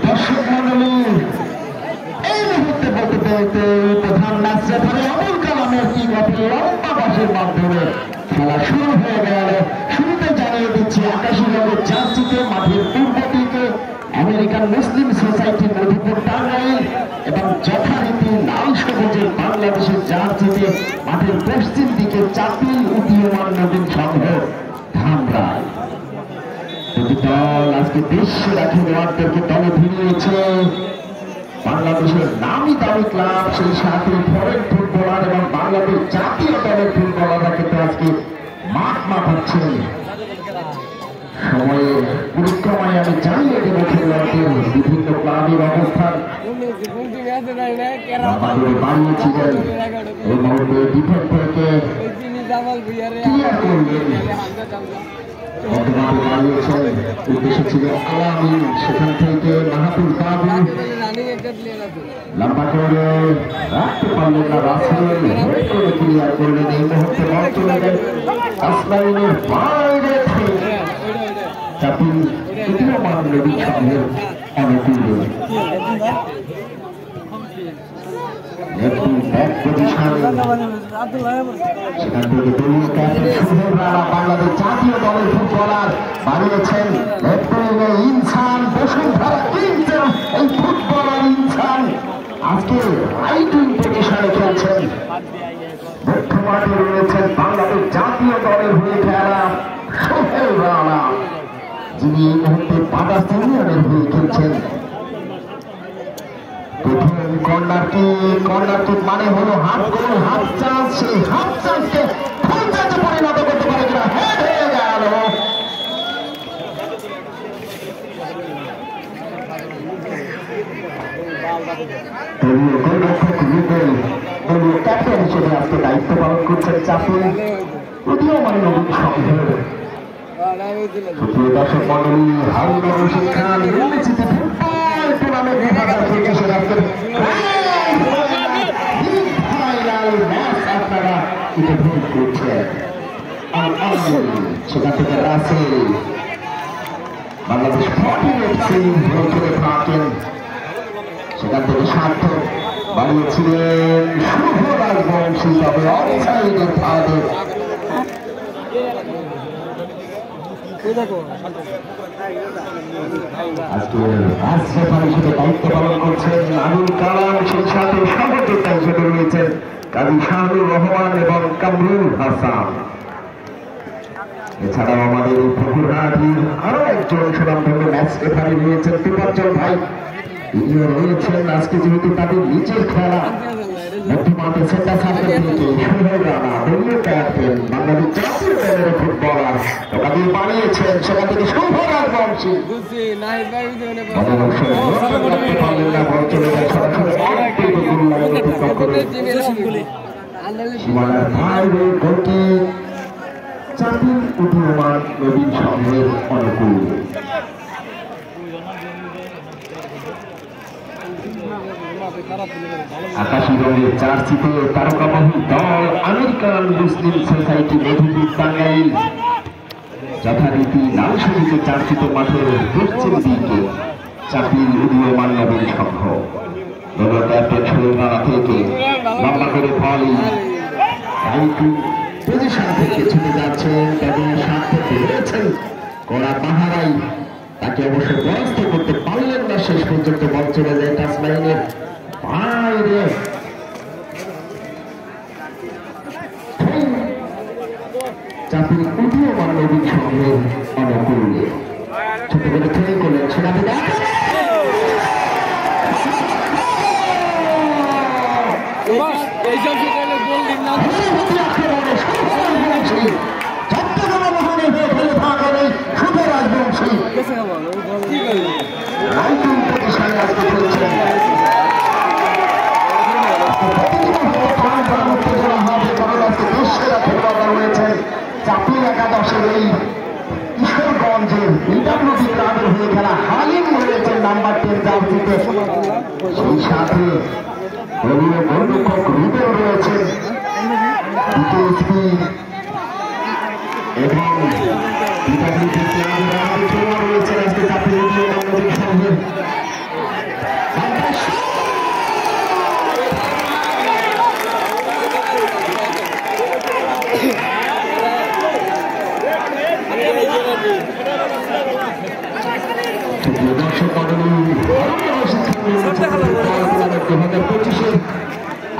দর্শক মন্ডলী এই মুহূর্তে বলতে বলতে প্রধান ম্যাচ রেফারি আবুল কালামের কি গতি লম্বা বাসের মাধ্যমে খেলা শুরু হয়ে গেল। শুরুতে জানিয়ে দিচ্ছি আকাশী রঙের জার্সিতে মাঠের পূর্ব দিকে American Muslim society Madhupur Tangail এবং যথারীতি লাল সবুজের বাংলাদেশের জার্সিতে মাঠের পশ্চিম দিকে চাপিল উদীয়মান নবীন সংঘ ধামরাই। দুটি দল আজকে বিশ্বের খেলোয়াড়দেরকে দলে ভিড়িয়েছে। বাংলাদেশের নামি দামি ক্লাব সেই সাথে ফরেন ফুটবলার এবং বাংলাদেশ জাতীয় দলের ফুটবলাররা কিন্তু আজকে মাঠ মাঠাচ্ছেন। সময়ের পরিক্রমায় আমি জানিয়ে দেব খেলোয়াড়দের বিভিন্ন ক্লাবের অবস্থান বাড়িয়েছিলেন। এই মুহূর্তে ডিফেন্স থেকে ক্লিয়ার করলেন, বর্তমানে বাড়িয়েছেন উদ্দেশ্য ছিল আলামিন, সেখান থেকে মাহাতুল বাবু লম্বা করে রাখতে পারলেন না, রাসেল করে ক্লিয়ার করলেন। এই মুহূর্তে বল চলে গেল আসলাইনের বাইরে চাপিল উদীয়মান নবীন সংঘের অনুকূলে। সেখান থেকে দলীয় ক্যাপ্টেন শুভের রানা বাংলাদেশ জাতীয় দলের ফুটবলার বাড়িয়েছেন ইনসান বসুন্ধরা কিংসের এই ফুটবলার ইনসান আজকে রাইট উইং পজিশনে খেলছেন। মধ্য মাঠে রয়েছেন বাংলাদেশ জাতীয় দলের হয়ে খেলা সোহেল রানা, যিনি এই মুহূর্তে বাদাস ইউনিয়নের হয়ে খেলছেন। প্রথম কর্নার কিক মানে হলো হাফ গোল, হাফ চান্স। সেই হাফ চান্সকে ফুল চান্সে পরিণত করতে পারে কিনা, হেড হয়ে গেল। দলীয় গোলরক্ষক রুবেল দলীয় ক্যাপ্টেন হিসেবে আজকে দায়িত্ব পালন করছেন চাপিল উদীয়মান নবীন সংঘের। দর্শক মন্ডলী হারুনুর রশিদ খান নির্বাচিত ফুটবল টুর্নামেন্ট 2025 আজকের ফাইনাল ম্যাচ আপনারা উপভোগ করছেন। সেখান থেকে রাসেল বাংলাদেশ 48 ধরে চলে থাকেন। সেখান থেকে সার্থক বাড়িয়েছিলেন শুভ রাজবংশী, তবে অফসাইডের ফাঁদে দায়িত্ব পালন করছেন আবুল কালাম, সেই সাথে সহযোগিতা হিসেবে রয়েছেন কাজী শাহুর রহমান এবং কামরুল হাসান। এছাড়াও আমাদের পুকুরহাটির আরো একজন সুনামধন্য ম্যাচ রেফারি রয়েছেন দীপাঞ্চল ভাই, ইনিও রয়েছেন আজকে যেহেতু তাদের নিজের খেলা। মধ্যমাঠে সেন্টার সার্কেল থেকে সোহেল রানা দলীয় ক্যাপ্টেন বাংলাদেশ জাতীয় দলের ফুটবলার ওখানে বানিয়েছেন। সেখান থেকে শুভ রাজবংশী সীমানার বাইরে গোলটি চাপিল উদীয়মান নবীন সংঘের অনুকূল। আকাশী রঙের জার্সিতে তারকাবাহী দল American Muslim society Madhupur Tangail, যথারীতি লাল সবুজের জার্সিতে মাঠের পশ্চিম দিকে চাপিল উদীয়মান নবীন সংঘ। দলীয় ক্যাপ্টেন সোহেল রানা থেকে লম্বা করে বল রাইট পজিশন থেকে ছুটে যাচ্ছেন, তাদের সার্থক রয়েছেন কড়া পাহারাই, তাকে অবশ্য ব্যস্ত করতে পারলেন না। শেষ পর্যন্ত বল চলে যায় টাচলাইনের বাইরে। চাপিল উদীয়মান নবীন সংঘের অনুকূলে ছোট করে খেলে করলেন সেখান থেকে চাপিল একাদশের এই কিশোরগঞ্জের বিডব্লিউডি ক্লাবের হয়ে খেলা হালিম রয়েছেন নাম্বার 10 জার্সিতে। সেই সাথে গোলরক্ষক রুবেল রয়েছেন দ্বিতীয় স্পিড এবং রয়েছে আজকে জাতীয় সংঘের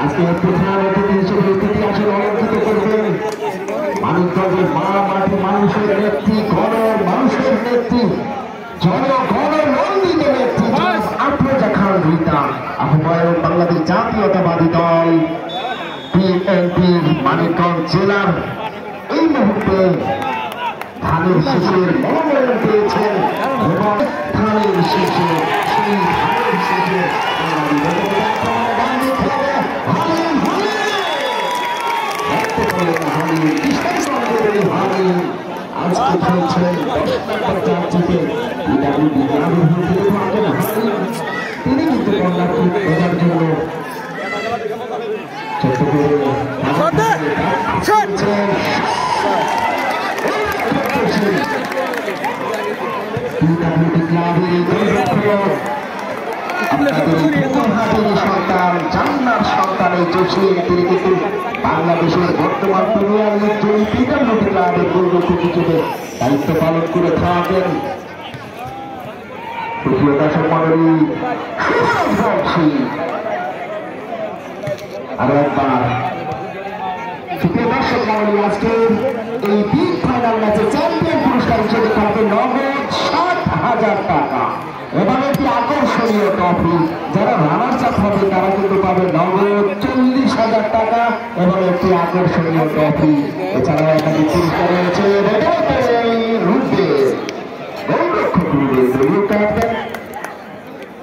আজকে প্রধান অতিথি হিসেবে ইতিহাসের অলঙ্কৃত করবেন মানিকগঞ্জের মা মাটি মানুষের নেত্রী গণের মানুষের নেত্রী জনগণের নন্দিত নেত্রী আফরোজা খান রীতা আহ্বায়ক বাংলাদেশ জাতীয়তাবাদী দল বিএনপির মানিকগঞ্জ জেলার এই মুহূর্তে ধানের শীষের মনোনয়ন পেয়েছেন এবং ধানের শীষে সেই ধানের শীষে আজকে খেলছেন তিনি কিন্তু কন্যাকে বোঝার জন্য সন্তান জান্নার সন্তান এই জসিম তিনি কিন্তু বাংলাদেশের বর্তমান প্রিমিয়ার লিগ পিডব্লিউডি ক্লাবের গোলরক্ষক হিসেবে দায়িত্ব পালন করে থাকেন। প্রিয় দর্শক মণ্ডলী আরো একবার প্রিয় দর্শক মণ্ডলী আজকের এই বিগ ফাইনাল ম্যাচে চ্যাম্পিয়ন পুরস্কার হিসেবে থাকবে নগদ 60,000 টাকা এবং একটি আকর্ষণীয় ট্রফি। যারা রানার্স আপ হবে তারা কিন্তু পাবে নগদ 40,000 টাকা এবং একটি আকর্ষণীয় ট্রফি। এছাড়াও একাধিক পুরস্কার রয়েছে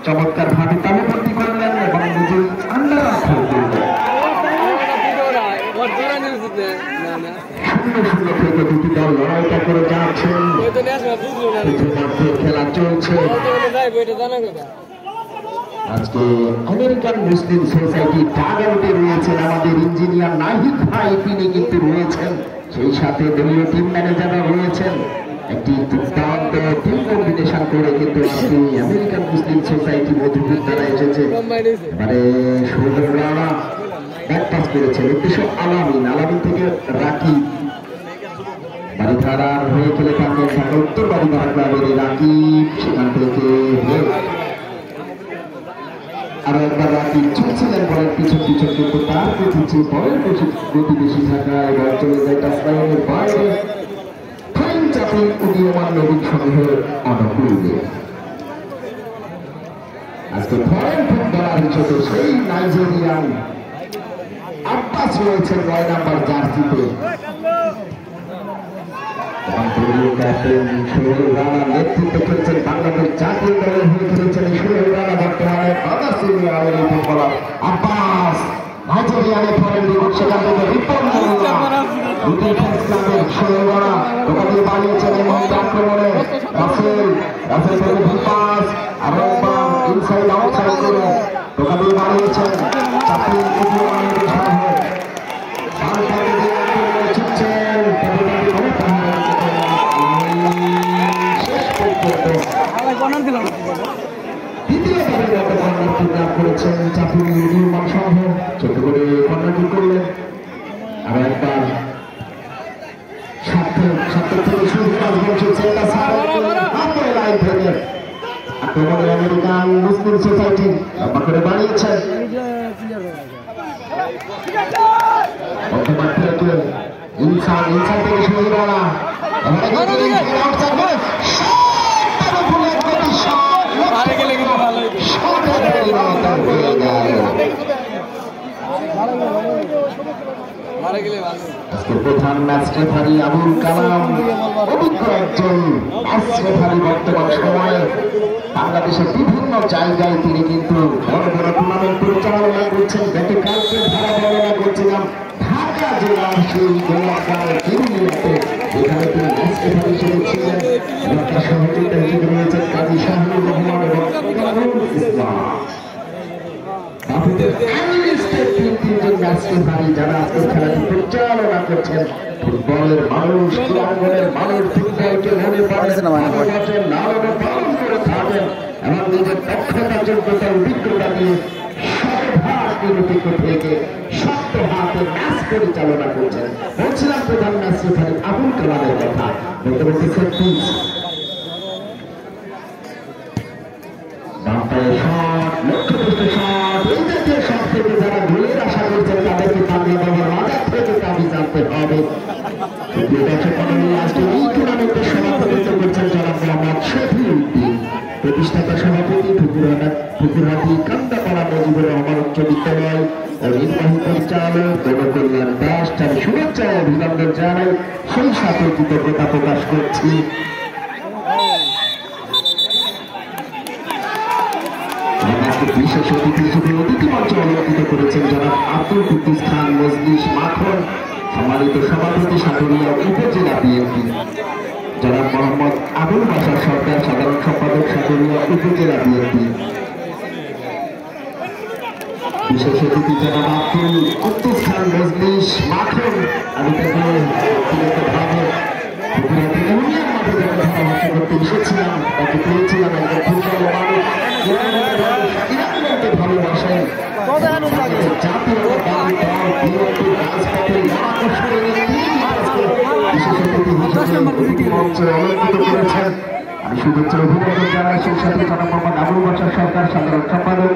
চমৎকার ভাবে তালুবন্দী করলেন এবং নিজেই আন্ডার শূন্য থেকে দুটি দল লড়াইটা করে যাচ্ছেন, খেলা চলছে। আজকে আমেরিকান মুসলিম সোসাইটি টাগাউটে রয়েছেন আমাদের ইঞ্জিনিয়ার নাহিদ ভাই, তিনি কিন্তু রয়েছেন, সেই সাথে দলীয় টিম ম্যানেজাররা রয়েছেন। একটি দুর্দান্ত টিম কম্বিনেশন করে কিন্তু আজকে আমেরিকান মুসলিম সোসাইটি মধুপুর দ্বারা এসেছে। এবারে সৌরভ রানা ব্যাক পাস করেছেন, উদ্দেশ্য আলামিন থেকে রাকি বাড়িধারার হয়ে খেলে থাকেন ঢাকা উত্তর বাড়িধারা ক্লাবের রাকি, সেখান থেকে আরো একবার রাকি চলছিলেন বলের পিছন পিছন, কিন্তু তার পিছিয়ে বলের গতি বেশি থাকা এবার চলে যায় টাচলাইনের বাইরে চাপে উদীয়মান নবীন সংঘের অনুকূলে। আজকে ফরেন ফুটবলার হিসেবে সেই নাইজেরিয়ান আব্বাস রয়েছেন 9 নাম্বার জার্সিতে। ক্যাপ্টেন সোহেল রানা নেতৃত্বে খেলছেন বাংলাদেশ জাতীয় দলের হয়ে খেলেছেন সোহেল রানা, বর্তমানে বাংলা সিনিয়রের এই ফুটবলার আব্বাস নাইজেরিয়ানের ফরেন লিগ, সেখান থেকে সোহেল রানা টোকা দিয়ে বাড়িয়েছেন এই মুহূর্তে আক্রমণে রাসেল থেকে পাস আরো ইনসাইড আউটসাইড করে টোকা দিয়ে বাড়িয়েছেন চাকরি করেছেন চাকরি নির্মাণ সংঘ, ছোট করে কর্নারটি করলেন। আরো একবার আক্রমণে আমেরিকান মুসলিম সোসাইটি লম্বা করে বাড়িয়েছেন ইনসান থেকে শুরু করা প্রধান ম্যাচ রেফারি আবুল কালাম, অভিজ্ঞ একজন ম্যাচ রেফারি। বর্তমান সময়ে বাংলাদেশের বিভিন্ন জায়গায় তিনি কিন্তু বড় বড় টুর্নামেন্ট পরিচালনা করছেন। গতকালকে ধারা বর্ণনা করছিলাম ঢাকা জেলার সেই গোলাপগাঁওয়ের কিরুলিয়াতে, যেখানে তিনি ম্যাচ রেফারি হিসেবে ছিলেন এবং তার সহযোগিতা হিসেবে রয়েছেন কাজী শাহুর রহমান এবং ইসলাম। যারা আজকের খেলাটি পরিচালনা করছেন, ফুটবলের মানুষ, ক্রীড়াঙ্গনের মানুষ, ফুটবলকে পালন করে থাকেন এবং নিজের দক্ষতা যোগ্যতা অভিজ্ঞতা দিয়ে নিরপেক্ষ থেকে শক্ত হাতে ম্যাচ পরিচালনা করছেন। বলছিলাম প্রধান ম্যাচ রেফারি আবুল কালামের কথা বলতে বলতে যারা গোলের আশা করছেন তাদেরকে বাংলা বাবার বাজার থেকে দাবি জানতে হবে। আজকে এই টুর্নামেন্টের সভাপতিত্ব করছেন জনাব মোহাম্মদ শফিউদ্দিন, প্রতিষ্ঠাতা সভাপতি ঠুকুরহাটি কান্দাপাড়া মজিবুর রহমান উচ্চ বিদ্যালয় ও নির্বাহী পরিচালক গণকল্যাণ দাস। তার শুভেচ্ছা ও অভিনন্দন জানাই, সেই সাথে কৃতজ্ঞতা প্রকাশ করছি। বিশেষ অতিথি হিসেবে অতিথি মঞ্চে অলঙ্কৃত করেছেন জনাব আব্দুল কুদ্দুস খান মজলিস মাখন, সম্মানিত সভাপতি সাটুরিয়া উপজেলা বিএনপি, জনাব মোহাম্মদ আবুল বাশার সরকার সাধারণ সম্পাদক সাটুরিয়া উপজেলা বিএনপি, বিশেষ অতিথি জনাব আব্দুল কুদ্দুস খান মজলিস মাখন। আমি তাকে করতে এসেছিলাম, তাকে পেয়েছিলাম একজন ফুটবল মানুষ ভালোবাসেন আমি শুভেচ্ছা অভিনন্দন জানাই সেই সাথে জনাব মোহাম্মদ আবুল বাশার সরকার সাধারণ সম্পাদক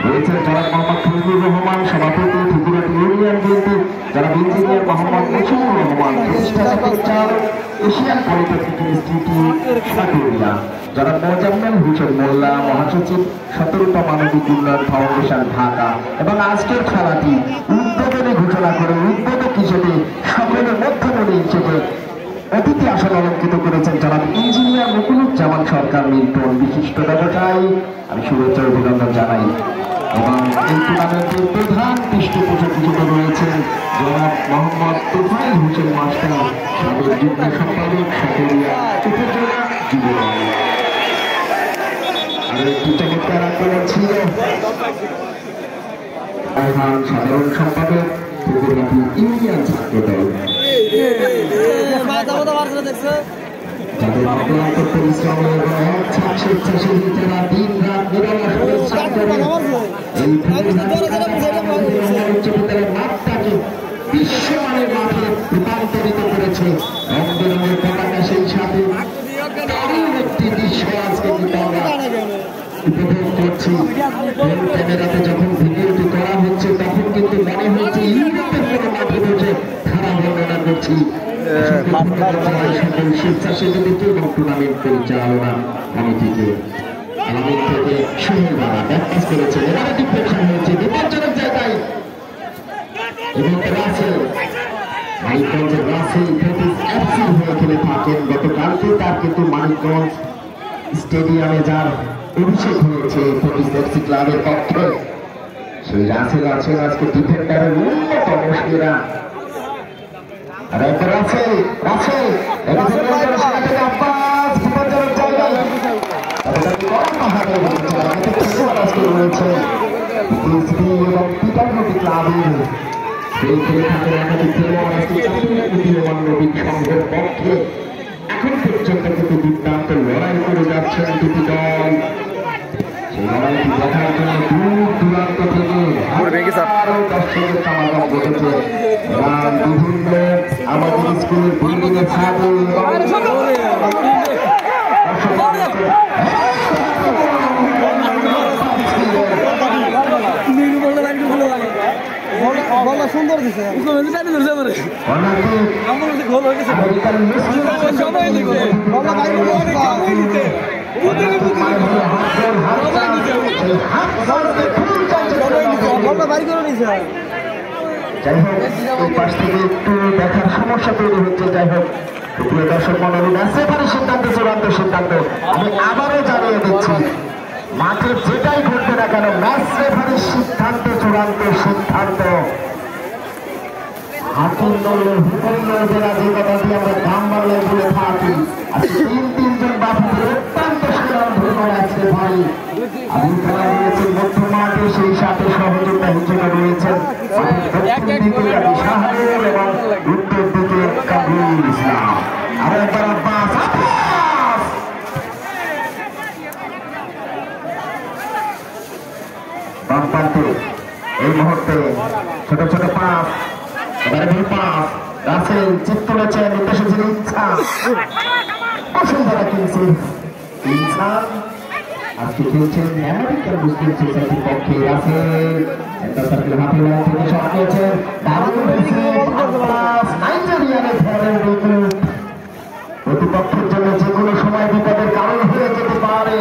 রয়েছেন জনাব মোহাম্মদ ফজলুর রহমান সভাপতি ত্রিপুরাটি ইউনিয়ন বিএনপি, জনাব engineer Mohammad Mujibur Rahman Asian polytechnic institute Saturia, জনাব মোজাম্মেল হোসেন মোল্লা মহাসচিব 17টা মানবিক উন্নয়ন ফাউন্ডেশন ঢাকা। এবং আজকের খেলাটি উদ্বোধনী ঘোষণা করে উদ্বোধক হিসেবে সকলের মধ্যমণি হিসেবে অতিথি আসন অলঙ্কৃত করেছেন জনাব ইঞ্জিনিয়ার মুকুলুজ্জামান সরকার মিল্টন, বিশিষ্ট ব্যবসায়ী। আমি শুভেচ্ছা অভিনন্দন জানাই। এবং এই টুর্নামেন্টের প্রধান পৃষ্ঠপোষক হিসেবে রয়েছেন জনাব মোহাম্মদ তোফায়েল হোসেন মাস্টার, সাবেক যুগ্ম সম্পাদক সাটুরিয়া উপজেলা যুবদল। আর একটি চমৎকার আক্রমণ ছিল সাধারণ সম্পাদক ত্রিপুরাটি ইউনিয়ন ছাত্রদল, যাদের অক্লান্ত পরিশ্রম এবং স্বেচ্ছাসেবী যারা দিন রাত নিরলস পরিশ্রম করে এই উচ্চ বিদ্যালয়ের মাঠটাকে বিশ্বমানের মাঠে রূপান্তরিত করেছে। রং বেরঙের পতাকা, সেই সাথে দারুণ একটি দৃশ্য আজকে আমরা উপভোগ করছি। ক্যামেরাতে যখন ভিডিওটি করা হচ্ছে তখন কিন্তু মনে হচ্ছে ইউরোপের কোনো মাঠে বসে খেলা বর্ণনা করছি। সকল স্বেচ্ছাসেবীদেরকে এবং টুর্নামেন্ট পরিচালনা কমিটিকে আমাদের থেকে সুন্দরভাবে ব্যাখ্যাস করেছে। এবারে ডিফ্লেকশন হয়েছে বিপজ্জনক জায়গায় এবং রাসেল মানিকগঞ্জের রাসেল এফসি হয়ে খেলে থাকেন। গতকালকে তার কিন্তু মানিকগঞ্জ স্টেডিয়ামে যার অভিষেক হয়েছে এফসি ক্লাবের পক্ষে, সেই রাসেল আছেন আজকে ডিফেন্ডারের অন্যতম সেরা। আর একবার রাসেল সংঘের পক্ষে এখন পর্যন্ত কিন্তু দুর্দান্ত লড়াই করে যাচ্ছেন দুটি দল। সেই লড়াইটি দেখার জন্য দূর দূরান্ত থেকে দর্শকের সমাগম ঘটেছে। বিভিন্ন আমাদের স্কুলের বিল্ডিং এর ছাত্র সুন্দর দিচ্ছে যাই হোক এই পাশ থেকে একটু দেখার সমস্যা তৈরি হচ্ছে। যাই হোক প্রিয় দর্শক মন্ডলী, ম্যাচ রেফারির সিদ্ধান্ত চূড়ান্ত সিদ্ধান্ত। আমি আবারও জানিয়ে দিচ্ছি, মাঠে যেটাই ঘটবে না কেন ম্যাচ রেফারির সিদ্ধান্ত চূড়ান্ত সিদ্ধান্ত। হাকিম নড়লে হুকুম নড়বে না, যে কথাটি আমরা গ্রাম বাংলায় বলে থাকি। আজকে তিনজন বাফুদের অত্যন্ত সুনাম ধন্য আছে ভাই। আবুল কালাম রয়েছেন মধ্য মাঠে, সেই সাথে সহযোগিতা হিসেবে রয়েছেন দক্ষিণ দিকে শাহরুর এবং উত্তর দিকে কামরুল ইসলাম। আর একবার আব্বাস বাম প্রান্তে এই মুহূর্তে ছোট ছোট পাস, এবারে দুই পাস, রাসেল চিপ তুলেছেন, উদ্দেশ্যে ছিল ইচ্ছা বসুন্ধরা কিংসের ইচ্ছা আজকে খেলছেন আমেরিকান মুসলিম সোসাইটির পক্ষে। রাসেল সেন্টার সার্কেল হাফে লাইন থেকে শট নিয়েছেন, দারুণ রিসিভ আব্বাস, নাইজেরিয়ানের ধরেন উইকেট। প্রতিপক্ষের জন্য যে কোনো সময় বিপদের কারণ হয়ে যেতে পারে।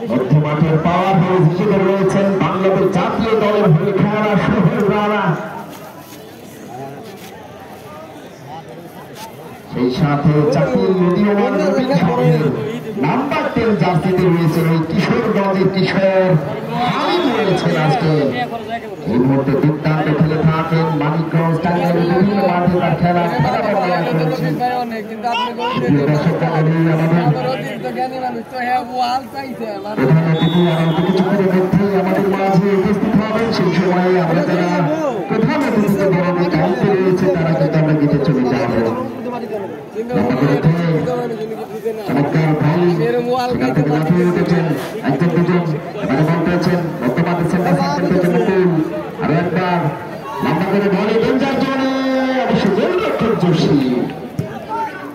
মধ্যমাঠের পাওয়ার হাউস হিসেবে রয়েছেন বাংলাদেশ জাতীয় দলের হয়ে খেলা সোহেল রানা, সেই সাথে জাতীয় উদীয়মান নবীন সাহেব নাম্বার 10 জার্সিতে রয়েছেন ওই কিশোরগঞ্জের কিশোর হালিম রয়েছেন। আজকে এই মুহূর্তে দুর্দান্ত খেলে থাকেন মানিকগঞ্জ টাঙ্গাইল বিভিন্ন মাঠে তার খেলা করেছেন। কিছুক্ষণের মধ্যেই আমাদের মাঝে উপস্থিত হবেন, সেই সময়ে আমরা যারা প্রধান অতিথিতে দলের দায়িত্বে রয়েছে তারা কিন্তু আমরা গীতে চলে যাবো। চমৎকার ভাই সেখান থেকে লাফিয়ে উঠেছেন একজন দুজন, এবারে বল পেয়েছেন বর্তমান সেন্টার সার্কেল পেয়েছেন মুকুল, আরো একবার লম্বা করে বলে ডেঞ্জার জোনে অবশ্য গোলরক্ষক জোশী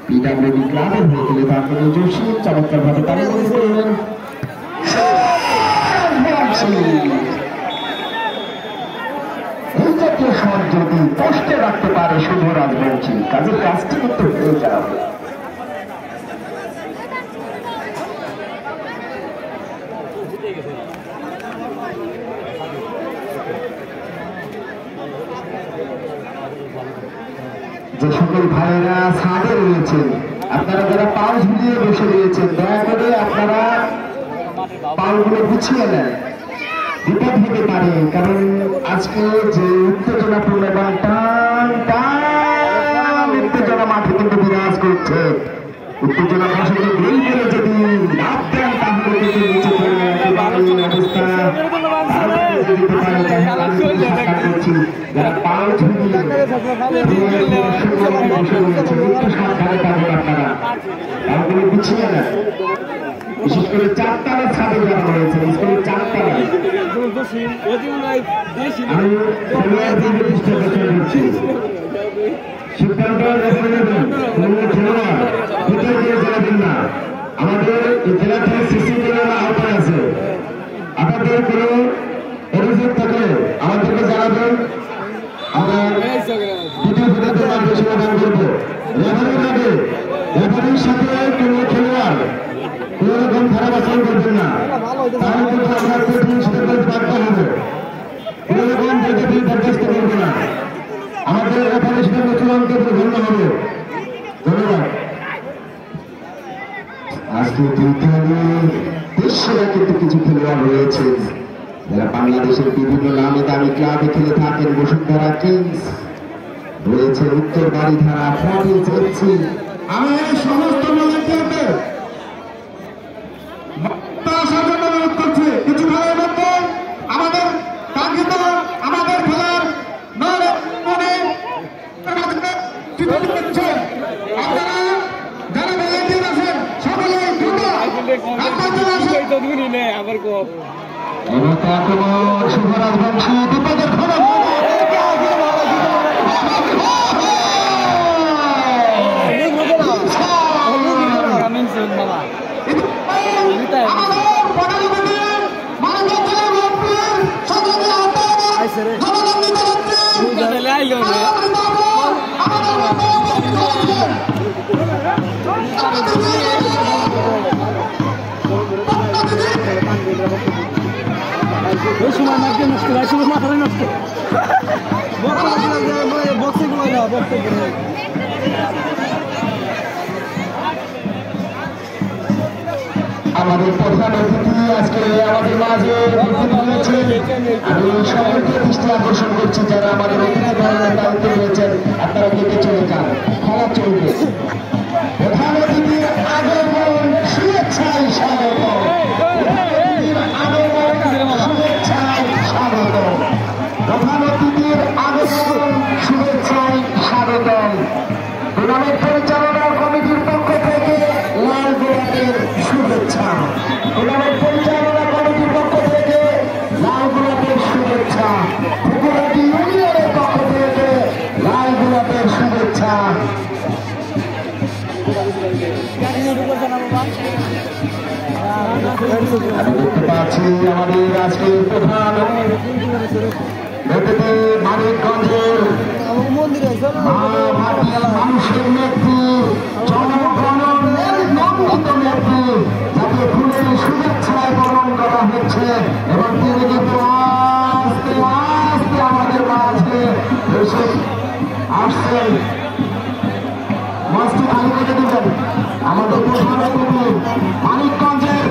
পিডব্লিউডি ক্লাবের হয়ে খেলে থাকেন জোশী, চমৎকার ভাবে তারা গোল করলেন। এই জাতীয় শট যদি পোস্টে রাখতে পারে শুভ রাজবংশী, কাজের কাজটি কিন্তু হয়ে যাবে। যে সকল ভাইয়েরা ছাদে রয়েছেন, আপনারা যারা পাও ঝুলিয়ে বসে রয়েছেন, দয়া করে আপনারা পাগুলো গুছিয়ে নেন, বিপদ হতে পারে। কারণ আজকে যে উত্তেজনাপূর্ণ এবং টান টান উত্তেজনা মাঠে কিন্তু বিরাজ করছে, উত্তেজনা বসে গোল করে যদি লাভ দেন তাহলে কিন্তু নিচে পড়ে একেবারে অবস্থা করছি। যারা পাও ঝুলিয়ে সাবধানে পাবেন আপনারা, পাগুলো গুছিয়ে নেন। বিশেষ করে চারতলা ছাদে যারা রয়েছে, স্কুলের চারতলা আমি করছি সিদ্ধান্ত না। আমাদের জেলা থেকে সিসি জেলার আওতায় আছে, আপনাদের কোনো অভিযোগ থাকলে আমাদেরকে জানাবেন, আমরা দ্বিতীয় ভিডিওতে মাঠে সমাধান করবো। রেফারির আগে রেফারির সাথে কোনো খেলোয়াড় কোন রকম খারাপ আচরণ করবেন না, তাহলে কিন্তু আপনার কঠিন সিদ্ধান্ত বাধ্য হবে। কোন রকম জায়গাতে বরখাস্ত করবে না, আমাদের রেফারির সিদ্ধান্ত চূড়ান্ত ধন্য হবে। ধন্যবাদ। আজকে দেশে কিন্তু কিছু খেলোয়াড় রয়েছে যারা বাংলাদেশের বিভিন্ন নামে দামি ক্লাবে খেলে থাকেন। বসুন্ধরা কিংস রয়েছে, উত্তর বাড়িধারা, ফ্রান্স এফসি। আমি সমস্ত ভলান্টিয়ারদের অনুরোধ করছি কিছু খেলার মধ্যে আমাদের কাঙ্ক্ষিত আমাদের খেলার মনে আপনারা যারা ভলান্টিয়ার আছেন সকলে শুভরাজ বংশী বিপদের খবর আমাদের প্রধান অতিথি আজকে আমাদের মাঝে আমি সকলকে দৃষ্টি আকর্ষণ করছি যারা আমাদের অতিথি দলের দায়িত্ব রয়েছেন, আপনারা কেটে চলে যান, খেলা চলবে। প্রধান অতিথির আগমন শুভেচ্ছায় স্বাগত। আগমন আমি দেখতে পাচ্ছি আমাদের আজকের প্রধান মানিকগঞ্জের মানুষের নেত্রী জনগণের নন্দিত নেত্রী যাকে ফুলের শুভেচ্ছায় বরণ করা হচ্ছে এবং তিনি কিন্তু আস্তে আস্তে আমাদের মাঝে এসে আসছেন। মঞ্চটি খালি করে দিবেন আমাদের প্রধান অতিথি মানিকগঞ্জের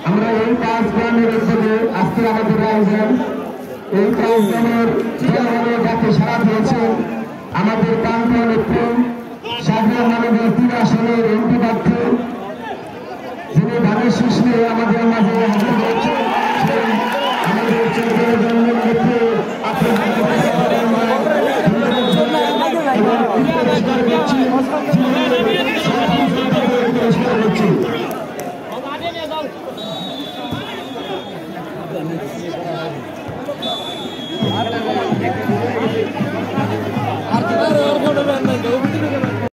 আমরা এই 5 গ্রামের উদ্যোগে আজকে আমাদের আয়োজন এই 5 গ্রামের জনগণের ডাকে সাড়া দিয়েছে আমাদের প্রান্তীয় নেত্রী সাধারণ মানবের 3 আসনের এমপি প্রার্থী যিনি ধানের শীষ নিয়ে আমাদের মাঝে হাজির হয়েছেন সেই আমাদের চৌধুরী জনগণ নেত্রী